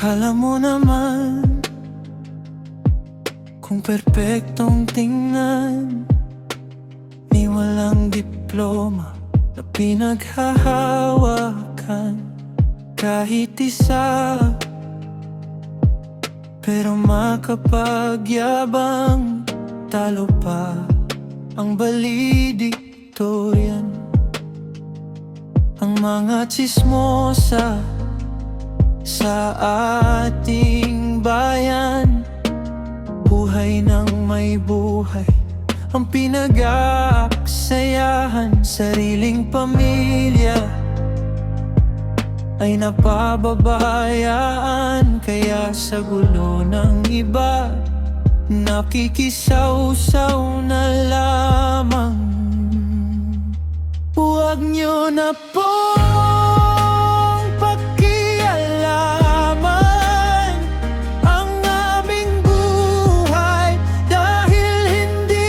Kala mo naman kung perpektong tingnan, ni walang diploma na pinaghahawakan kahit isa. Pero makapagyabang, talo pa ang valedictorian. Ang mga tsismosa sa ating bayan, buhay ng may buhay ang pinag-aaksayahan. Sariling pamilya ay napababayaan, kaya sa gulo ng iba nakikisaw-saw na lamang. Huwag niyo na pong pakialaman ang aming buhay, dahil hindi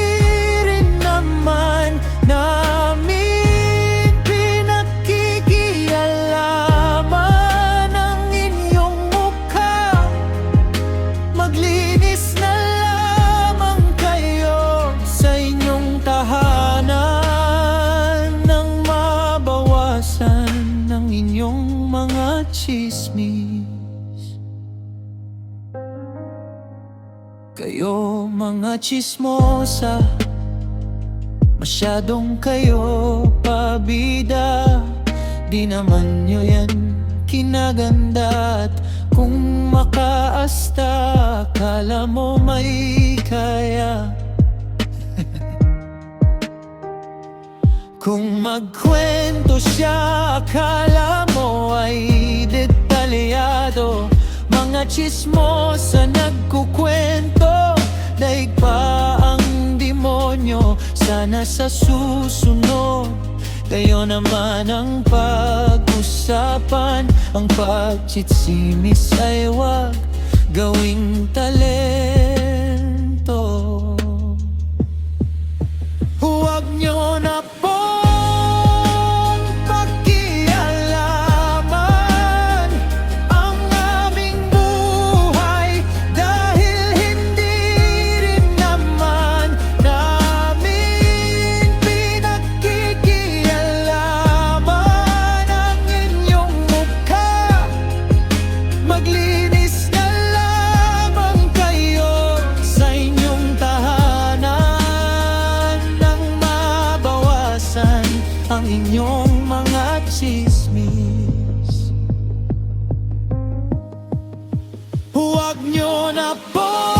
rin naman namin pinakikialaman ang inyong mukha. Maglinis na lamang kayo sa inyong tahanan nang mabawasan ng inyong mga tsismis. Kayo mga tsismosa, masyadong kayo pabida. Di naman nyo yan kinaganda, at kung makaasta akala mo may kaya. Kung magkwento siya akala mo ay detalyado. Mga tsismosa nagkukwento, daig pa ang demonyo. Sana sa susunod kayo naman ang pag-usapan. Ang pagtsitsimiss ay wag gawing talento. Huwag nyo na pong pakialaman ang aming buhay, dahil hindi rin naman namin pinakikialaman ang inyong mukha. Maglinis na lamang kayo sa inyong tahanan nang mabawasan ang inyong mga tsismis. Huwag nyo na po